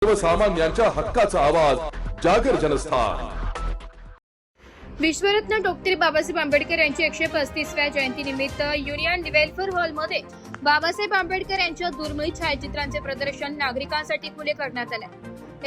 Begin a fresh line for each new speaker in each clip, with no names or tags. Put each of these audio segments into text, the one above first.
सर्वसामान्यांच्या हक्काचा आवाज जागर जनस्थान।
विश्वरत्न डॉक्टर बाबासाहेब आंबेडकर यांची 135व्या जयंतीनिमित्त युनियन वेलफेअर हॉलमध्ये बाबासाहेब आंबेडकर यांच्या दुर्मिळ छायाचित्रांचे प्रदर्शन नागरिकांसाठी खुले करण्यात आले।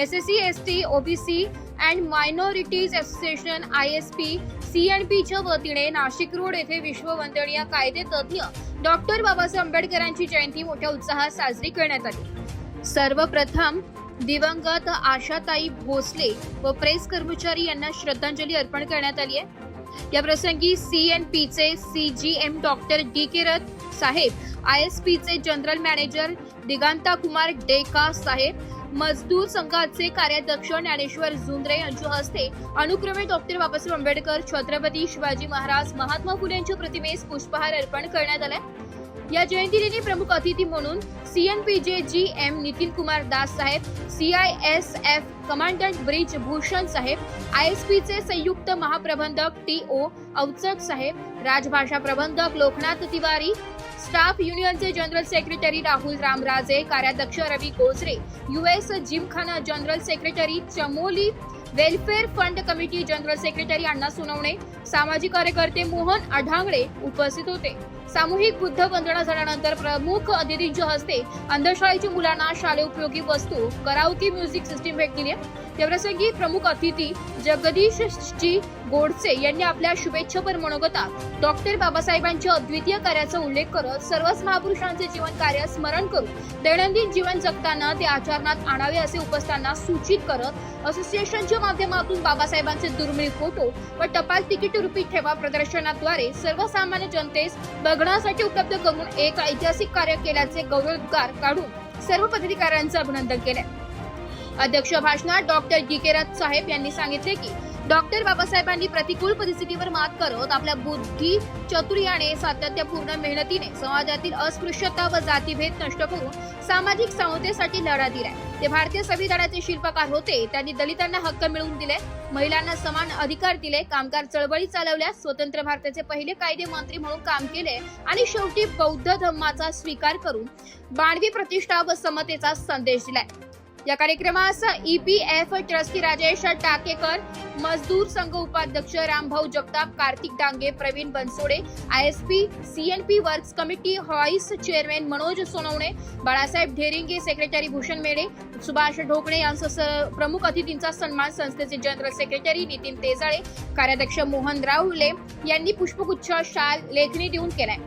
SSC, ST, OBC and minorities association ISP CNP च्या वतीने नाशिक रोड येथे विश्ववंदनीय कायदे तज्ञ डॉक्टर बाबासाहेब आंबेडकरांची जयंती मोठ्या उत्साहात साजरी करण्यात आली। सर्वप्रथम दिवंगत आशाताई भोसले व प्रेस कर्मचारी यांना श्रद्धांजली अर्पण करण्यात आली आहे। या प्रसंगी CNP चे CGM डॉक्टर DK रथ साहेब, ISP चे जनरल मॅनेजर दिगांता कुमार डेका साहेब, मजदूर संघाचे कार्याध्यक्ष ज्ञानेश्वर झुंद्रे यांच्या हस्ते अनुक्रमे डॉक्टर बाबासाहेब आंबेडकर, छत्रपती शिवाजी महाराज, महात्मा फुले यांच्या प्रतिमेस पुष्पहार अर्पण करण्यात आले। या जयंतीदिनी प्रमुख अतिथी म्हणून CNPJ GM नितीन कुमार दास साहेब, CISF कमांडंट ब्रिज भूषण साहेब, ISP चे संयुक्त महाप्रबंधक TO अवचट साहेब, राजभाषा प्रबंधक लोकनाथ तिवारी, स्टाफ युनियनचे जनरल सेक्रेटरी राहुल रामराजे, कार्याध्यक्ष Ravi Gojare, US gymkhana general secretary Chamoli, welfare fund committee general secretary Anna Sonawane, सामाजिक कार्यकर्ते मोहन अढांगळे उपस्थित होते। सामूहिक बुद्ध वंदना झाल्यानंतर प्रमुख अतिथींच्या हस्ते अंधशाळेच्या मुलांना शालेय उपयोगी वस्तू, कराओके म्युझिक सिस्टीम भेट दिली। त्याप्रसंगी प्रमुख अतिथी जगदीश जी गोडसे यांनी आपल्या शुभेच्छापर मनोगतात डॉक्टर बाबासाहेबांच्या अद्वितीय कार्याचा उल्लेख करत सर्वच महापुरुषांचे जीवन कार्य स्मरण करून दैनंदिन जीवन जगताना ते आचरणात आणावे असे उपस्थांना सूचित करत असोसिएशनच्या माध्यमातून बाबासाहेबांचे दुर्मिळ फोटो व टपाल तिकीट रूपी ठेवा प्रदर्शनाद्वारे सर्वसामान्य जनतेस बघण्यासाठी उपलब्ध करून एक ऐतिहासिक कार्य केल्याचे गौरवोद्गार काढून सर्व पदाधिकाऱ्यांचे अभिनंदन केले। अध्यक्ष भाषणात डॉक्टर DK रथ साहेब यांनी सांगितले की डॉक्टर बाबासाहेबांनी प्रतिकूल परिस्थितीवर मात करत आपल्या बुद्धी चातुर्याने, सातत्यपूर्ण मेहनतीने समाजातील अस्पृश्यता व जातीभेद नष्ट करून सामाजिक समतेसाठी लढा दिलाय। ते भारतीय संविधानाचे शिल्पकार होते। त्यांनी दलितांना हक्क मिळवून दिले, महिलांना समान अधिकार दिले, कामगार चळवळी चालवल्या, स्वतंत्र भारताचे पहिले कायदे मंत्री म्हणून काम केले आणि शेवटी बौद्ध धर्माचा स्वीकार करून मानवी प्रतिष्ठा व समतेचा संदेश दिलाय। या कार्यक्रमास EPF ट्रस्टी राजेश टाकेकर, मजदूर संघ उपाध्यक्ष Rambhau Jagtap, Kartik Dange, Praveen Bansode, ISP CNP works committee vice chairman Manoj Sonawane, Balasaheb Dheringe, secretary Bhushan Medhe, Subhash Dhokane यांसह प्रमुख अतिथींचा सन्मान संस्थेचे जनरल सेक्रेटरी नितीन तेजाळे, कार्याध्यक्ष मोहन राहुले यांनी पुष्पगुच्छ, शाल, लेखणी देऊन केलाय।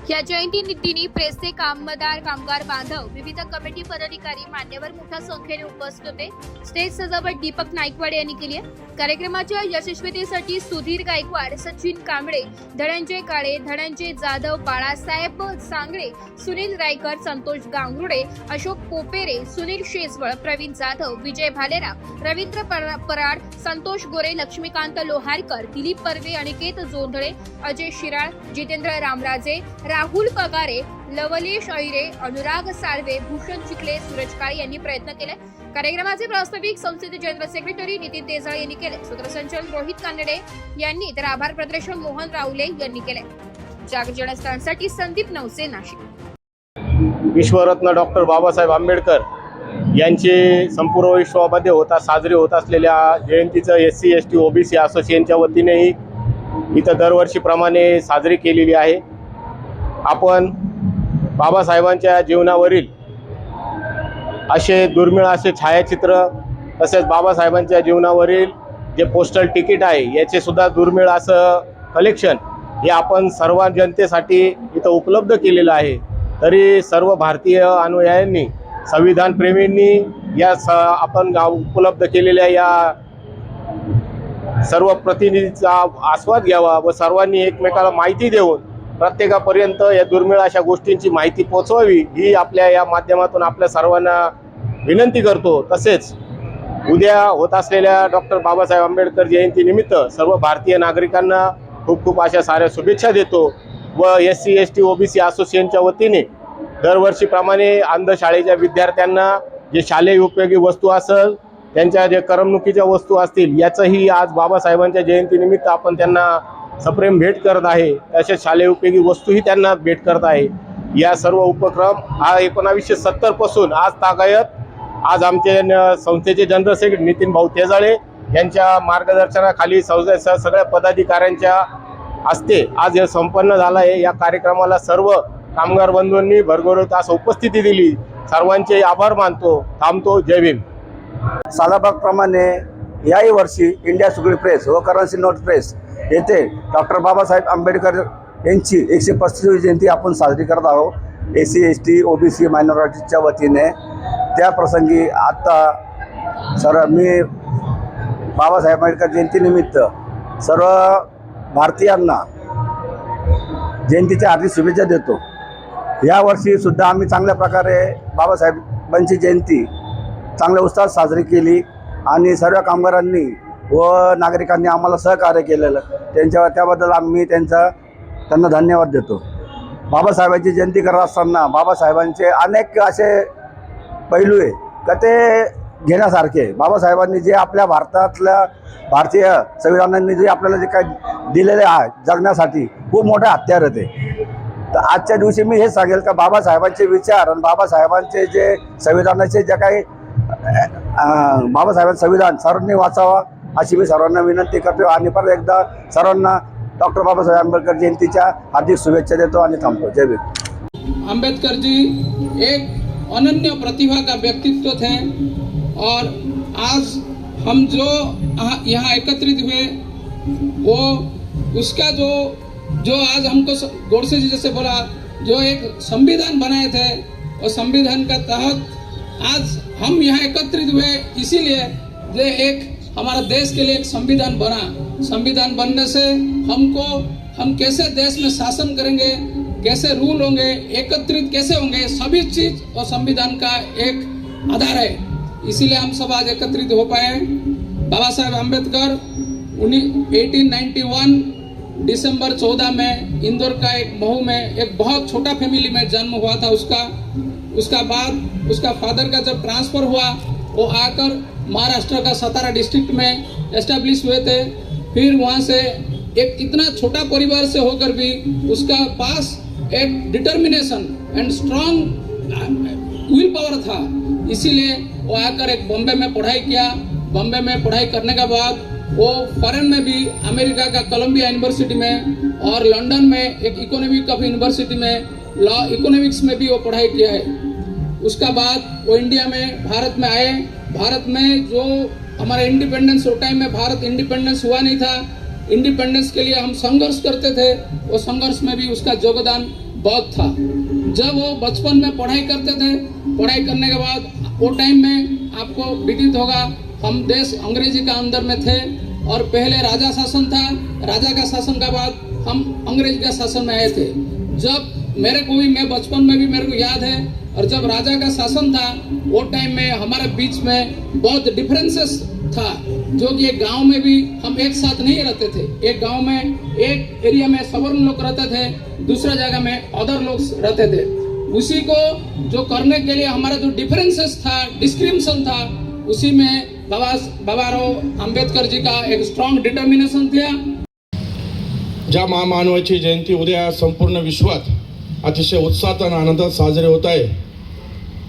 या जयंतीदिनी प्रेसचे कामदार, कामगार बांधव, विविध कमिटी पदाधिकारी, मान्यवर मोठ्या संख्येने उपस्थित होते। स्टेज सजावट दीपक नाईकवाडे यांनी केली आहे। कार्यक्रमाच्या यशस्वीतेसाठी सुधीर गायकवाड, सचिन कांबळे, धनंजय काळे, धनंजय जाधव, बाळासाहेब सांगळे, सुनील रायकर, संतोष गांगुर्डे, अशोक पोपेरे, सुनील शेजवळ, प्रवीण जाधव, विजय भालेराव, रवींद्र पराड, संतोष गोरे, लक्ष्मीकांत लोहारकर, दिलीप पर्वे, अनिकेत जोंधळे, अजय शिराळ, जितेंद्र रामराजे, राहुल पगारे, लवलेश ऐरे, अनुराग साळवे, भूषण चिखले, सूरज काळे यांनी प्रयत्न केले। कार्यक्रमाचे प्रास्ताविक संस्थेचे जनरल सेक्रेटरी नितीन तेजाळे यांनी केले। सूत्रसंचालन रोहित कानडे यांनी, तर आभार प्रदर्शन मोहन राहुले यांनी केले। जागर जनस्थानसाठी संदीप नवसे, नाशिक।
विश्वरत्न डॉक्टर बाबासाहेब आंबेडकर यांची संपूर्ण विश्वामध्ये साजरी होत असलेल्या जयंतीचं SC, ST, OBC असोसिएशनच्या वतीनेही इथं दरवर्षीप्रमाणे साजरी केलेली आहे। आपण बाबासाहेबांच्या जीवनावरील असे दुर्मिळ असे छायाचित्र, तसेच बाबासाहेबांच्या जीवनावरील जे पोस्टल तिकीट आहे याचे सुद्धा दुर्मिळ असं कलेक्शन हे आपण सर्व जनतेसाठी इथं उपलब्ध केलेलं आहे। तरी सर्व भारतीय अनुयायांनी, संविधान प्रेमींनी आपण उपलब्ध केलेल्या या सर्व प्रतिनिधीचा आस्वाद घ्यावा व सर्वांनी एकमेकाला माहिती देऊन प्रत्येकापर्यंत या दुर्मिळ अशा गोष्टींची माहिती पोहोचवावी ही आपल्या या माध्यमातून आपल्या सर्वांना विनंती करतो। तसेच उद्या होत असलेल्या डॉक्टर बाबासाहेब आंबेडकर जयंतीनिमित्त सर्व भारतीय नागरिकांना खूप खूप अशा साऱ्या शुभेच्छा देतो व SC, ST, OBC असोसिएशनच्या वतीने दरवर्षीप्रमाणे अंधशाळेच्या विद्यार्थ्यांना जे शालेय उपयोगी वस्तू असेल, त्यांच्या जे करमणुकीच्या वस्तू असतील, याचंही आज बाबासाहेबांच्या जयंतीनिमित्त आपण त्यांना सप्रेम भेट करत आहे। तसेच शालेय उपयोगी वस्तूही त्यांना भेट करत आहे। या सर्व उपक्रम हा 1970 पासून आज तागायत आज आमचे संस्थेचे जनरल सेक्रेटरी नितीन भाऊ तेजाळे यांच्या मार्गदर्शनाखाली सगळ्या पदाधिकाऱ्यांच्या हस्ते आज हे संपन्न झालं आहे। या कार्यक्रमाला सर्व कामगार बंधूंनी भरघोस असं उपस्थिती दिली। सर्वांचे आभार मानतो। थांबतो। जय भीम।
सालाबागप्रमाणे याही वर्षी इंडिया सुगडी प्रेस व करन्सी नोट प्रेस येथे डॉक्टर बाबासाहेब आंबेडकर यांची 135वी जयंती आपण साजरी करत आहोत। SC ST OBC मायनॉरिटीच्या वतीने त्या प्रसंगी आता मी बाबासाहेब आंबेडकर जयंतीनिमित्त सर्व भारतीयांना जयंतीच्या हार्दिक शुभेच्छा देतो। यावर्षीसुद्धा आम्ही चांगल्या प्रकारे बाबासाहेबांची जयंती चांगल्या उत्साहात साजरी केली आणि सर्व कामगारांनी व नागरिकांनी आम्हाला सहकार्य केलेलं त्याबद्दल आम्ही त्यांना धन्यवाद देतो। बाबासाहेबांची जयंती करत असताना बाबासाहेबांचे अनेक असे पैलू आहे का ते घेण्यासारखे। बाबासाहेबांनी जे आपल्या भारतीय संविधानाने जे आपल्याला जे काही दिलेले आहे जगण्यासाठी खूप मोठे हत्यार होते। तर आजच्या दिवशी मी हे सांगेल का बाबासाहेबांचे विचार आणि बाबासाहेबांचे जे संविधानाचे जे काही बाबासाहेबांचं संविधान सर्वांनी वाचावा अशी मी सर्वांना विनंती करतो आणि परत एकदा सर्वांना डॉक्टर बाबासाहेब आंबेडकर जयंतीच्या हार्दिक शुभेच्छा देतो आणि थांबतो। जय भीम।
अम्बेडकर जी एक अनन्य प्रतिभा का व्यक्तित्व थे और आज हम जो यहाँ एकत्रित हुए वो उसका जो आज हमको गोडसे जी जैसे बोला जो एक संविधान बनाए थे और संविधान का तहत आज हम यहाँ एकत्रित हुए इसीलिए जो एक हमारा देश के लिए एक संविधान बना। संविधान बनने से हम कैसे देश में शासन करेंगे, कैसे रूल होंगे, एकत्रित कैसे होंगे, सभी चीज और संविधान का एक आधार है। इसीलिए हम सब आज एकत्रित हो पाए। बाबा साहेब आम्बेडकर 1891 दिसंबर 14 में इंदौर का एक महू में एक बहुत छोटा फैमिली में जन्म हुआ था उसका बाद उसका फादर का जब ट्रांसफर हुआ वो आकर महाराष्ट्र का सतारा डिस्ट्रिक्ट में एस्टेब्लिश हुए थे। फिर वहाँ से एक इतना छोटा परिवार से होकर भी उसका पास एक determination end strong will power था। इसीलिए वो आकर एक बॉम्बे में पढ़ाई किया। बॉम्बे में पढ़ाई करने के बाद वो फॉरेन में भी अमेरिका का कोलंबिया यूनिवर्सिटी में और लंदन में एक इकोनॉमिक ऑफ यूनिवर्सिटी में लॉ इकोनॉमिक्स में भी वो पढ़ाई किया है। उसका बाद वो इंडिया में भारत में आए। भारत में जो हमारा इंडिपेंडेंस वो टाइम में भारत इंडिपेंडेंस हुआ नहीं था। इंडिपेंडेंस के लिए हम संघर्ष करते थे। वो संघर्ष में भी उसका योगदान बहुत था। जब वो बचपन में पढ़ाई करते थे, पढ़ाई करने के बाद वो टाइम में आपको विदित होगा हम देश अंग्रेजी का अंदर में थे और पहले राजा शासन था। राजा का शासन के बाद हम अंग्रेज का शासन में आए थे। जब मेरे को भी मैं बचपन में भी मेरे को याद है और जब राजा का शासन था वो टाइम में हमारे बीच में बहुत डिफरेंसेस था जो कि एक गांव में भी हम एक साथ नहीं रहते थे। एक गांव में एक एरिया में सवर्ण लोग रहते थे, दूसरा जगह में अदर लोग रहते थे। उसी को जो करने के लिए हमारा जो डिफरेंसेस था, डिस्क्रिमिनेशन था, उसी में बाबाराव आंबेडकर जी का एक स्ट्रॉन्ग डिटर्मिनेशन था।
ज्या महामानवाची जयंती उद्या संपूर्ण विश्वात अतिशय उत्साहात आणि आनंदात साजरी होत आहे।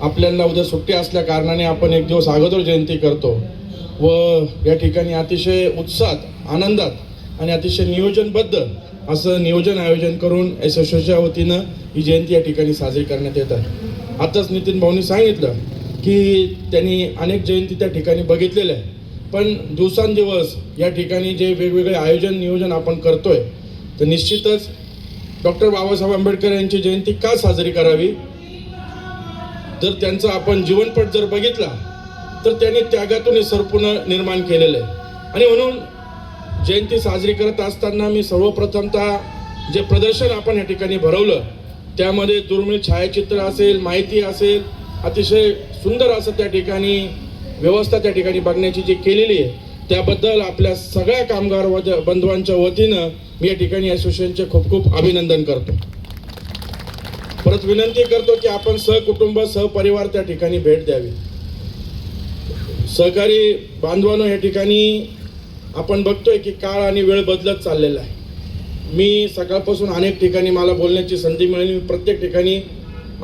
आपल्याला उद्या सुट्टी असल्या कारणाने आपण एक दिवस अगोदर जयंती करतो व या ठिकाणी अतिशय उत्साहात आनंदात आणि अतिशय नियोजनबद्ध असं नियोजन आयोजन करून एसोसिएशनच्या वतीनं ही जयंती या ठिकाणी साजरी करण्यात येत आहे। आताच नितीन भाऊंनी सांगितलं की त्यांनी अनेक जयंती त्या ठिकाणी बघितलेल्या आहे, पण दिवसांदिवस या ठिकाणी जे वेगवेगळे आयोजन नियोजन आपण करतोय तर निश्चितच डॉक्टर बाबासाहेब आंबेडकर यांची जयंती का साजरी करावी। जर त्यांचा आपण जीवनपट जर बघितला तर त्यांनी त्यागातून हे सरपूर्ण निर्माण केलेलं आहे आणि म्हणून जयंती साजरी करत असताना मी सर्वप्रथमतः जे प्रदर्शन आपण या ठिकाणी भरवलं त्यामध्ये दुर्मिळ छायाचित्र असेल, माहिती असेल, अतिशय सुंदर असं त्या ठिकाणी व्यवस्था त्या ठिकाणी बघण्याची जी केलेली आहे त्याबद्दल आपल्या सगळ्या कामगार बंधवांच्या वतीनं मी या ठिकाणी असोसिएशनचे खूप खूप अभिनंदन करतो। परत विनंती करतो की आपण सहकुटुंब सहपरिवार त्या ठिकाणी भेट द्यावी। सहकारी बांधवांनो या ठिकाणी आपण बघतोय की काळ आणि वेळ बदलत चाललेला आहे। मी सकाळपासून अनेक ठिकाणी मला बोलण्याची संधी मिळाली, प्रत्येक ठिकाणी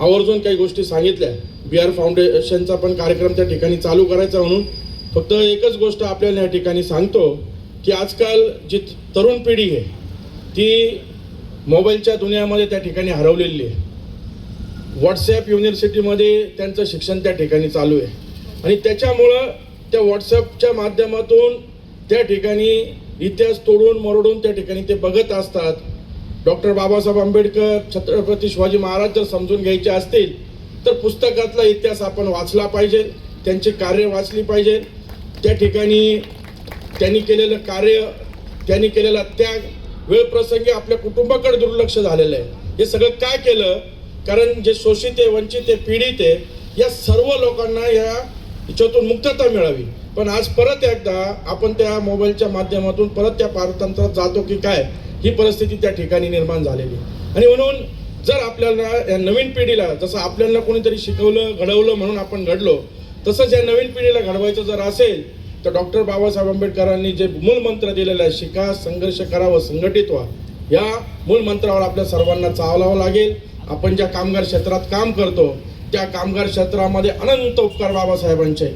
आवर्जून काही गोष्टी सांगितल्या। BR फाउंडेशनचा पण कार्यक्रम त्या ठिकाणी चालू करायचा. म्हणून फक्त एकच गोष्ट आपल्याला या ठिकाणी सांगतो की आजकाल जी तरुण पिढी आहे ती मोबाईलच्या दुनियामध्ये त्या ठिकाणी हरवलेली आहे. व्हॉट्सॲप युनिव्हर्सिटीमध्ये त्यांचं शिक्षण त्या ठिकाणी चालू आहे आणि त्याच्यामुळं त्या व्हॉट्सॲपच्या माध्यमातून त्या ठिकाणी इतिहास तोडून मरोडून त्या ठिकाणी ते बघत असतात. डॉक्टर बाबासाहेब आंबेडकर, छत्रपती शिवाजी महाराज जर समजून घ्यायचे असतील तर पुस्तकातला इतिहास आपण वाचला पाहिजे, त्यांचे कार्य वाचली पाहिजे. त्या ठिकाणी त्यांनी केलेलं कार्य, त्यांनी केलेला त्याग, वेळ प्रसंगी आपल्या कुटुंबाकडे दुर्लक्ष झालेलं आहे. हे सगळं काय केलं? कारण जे शोषित आहे, वंचित आहे, पीडित आहे, या सर्व लोकांना याच्यातून मुक्तता मिळावी. पण आज परत एकदा आपण त्या मोबाईलच्या माध्यमातून परत त्या पारतंत्र्यात जातो की काय, ही परिस्थिती त्या ठिकाणी निर्माण झालेली. आणि म्हणून जर आपल्याला या नवीन पिढीला, जसं आपल्याला कोणीतरी शिकवलं, घडवलं म्हणून आपण घडलो, तसंच या नवीन पिढीला घडवायचं जर असेल तर डॉक्टर बाबासाहेब आंबेडकरांनी जे मूल मंत्र दिलेला आहे, शिका, संघर्ष करा व संघटित व्हा, या मूल मंत्रावर आपल्या सर्वांना चालावं लागेल. आपण ज्या कामगार क्षेत्रात काम करतो त्या कामगार क्षेत्रामध्ये अनंत उपकार बाबासाहेबांचे.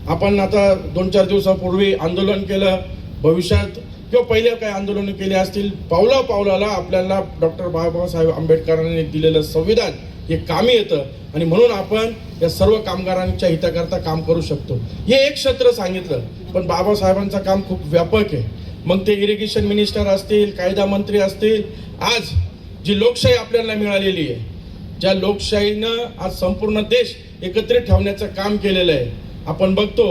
आपण आता 2-4 दिवसापूर्वी आंदोलन केलं, भविष्यात किंवा पहिले काही आंदोलनं केली असतील, पावला पावलाला आपल्याला डॉक्टर बाबासाहेब आंबेडकरांनी दिलेलं संविधान हे कामी येतं आणि म्हणून आपण या सर्व कामगारांच्या हिताकरता काम करू शकतो. हे एक क्षेत्र सांगितलं, पण बाबासाहेबांचं काम खूप व्यापक आहे. मग ते इरिगेशन मिनिस्टर असतील, कायदा मंत्री असतील, आज जी लोकशाही आपल्याला मिळालेली आहे, ज्या लोकशाहीनं आज संपूर्ण देश एकत्रित ठेवण्याचं काम केलेलं आहे. आपण बघतो,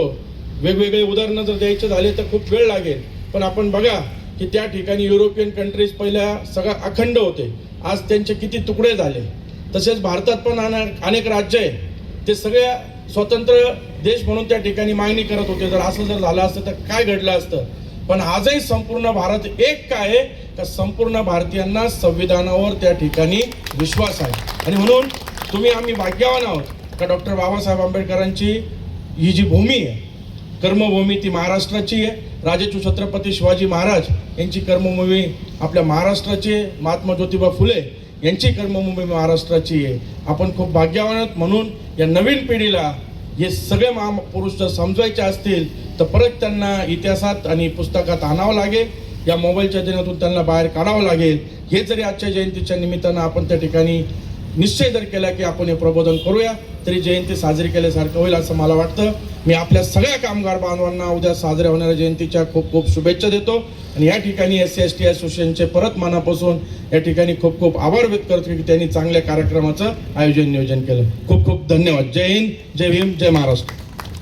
वेगवेगळे उदाहरणं जर द्यायचे झाले तर खूप वेळ लागेल, पण आपण बघा की त्या ठिकाणी युरोपियन कंट्रीज पहिल्या सगळं अखंड होते, आज त्यांचे किती तुकडे झाले. तसेच भारतात पण अनेक राज्य आहे, ते सगळ्या स्वतंत्र देश म्हणून त्या ठिकाणी मागणी करत होते. जर असं जर झालं असतं तर काय घडलं असतं? पण आजही संपूर्ण भारत एक काय आहे का, संपूर्ण भारतीयांना संविधानावर त्या ठिकाणी विश्वास आहे. आणि म्हणून तुम्ही आम्ही भाग्यवान आहोत का डॉक्टर बाबासाहेब आंबेडकरांची ही जी भूमी आहे, कर्मभूमी, ती महाराष्ट्राची आहे. राजर्षी छत्रपती शिवाजी महाराज यांची कर्मभूमी आपल्या महाराष्ट्राची आहे. महात्मा ज्योतिबा फुले यांची कर्मभूमी महाराष्ट्राची आहे. आपण खूप भाग्यवान आहोत. म्हणून या नवीन पिढीला हे सगळे महापुरुष जर समजवायचे असतील तर परत त्यांना इतिहासात आणि पुस्तकात आणावं लागेल. या मोबाईलच्या दिनातून त्यांना बाहेर काढावं लागेल. हे जरी आजच्या जयंतीच्या निमित्तानं आपण त्या ठिकाणी निश्चय जर केला की आपण हे प्रबोधन करूया तरी जयंती साजरी केल्यासारखं होईल असं मला वाटतं. मी आपल्या सगळ्या कामगार बांधवांना उद्या साजऱ्या होणाऱ्या जयंतीच्या खूप खूप शुभेच्छा देतो आणि या ठिकाणी SC/ST असोसिएशनचे परत मनापासून या ठिकाणी खूप खूप आभार व्यक्त करतो की त्यांनी चांगल्या कार्यक्रमाचं आयोजन नियोजन केलं. खूप खूप धन्यवाद. जय हिंद, जय भीम, जय महाराष्ट्र.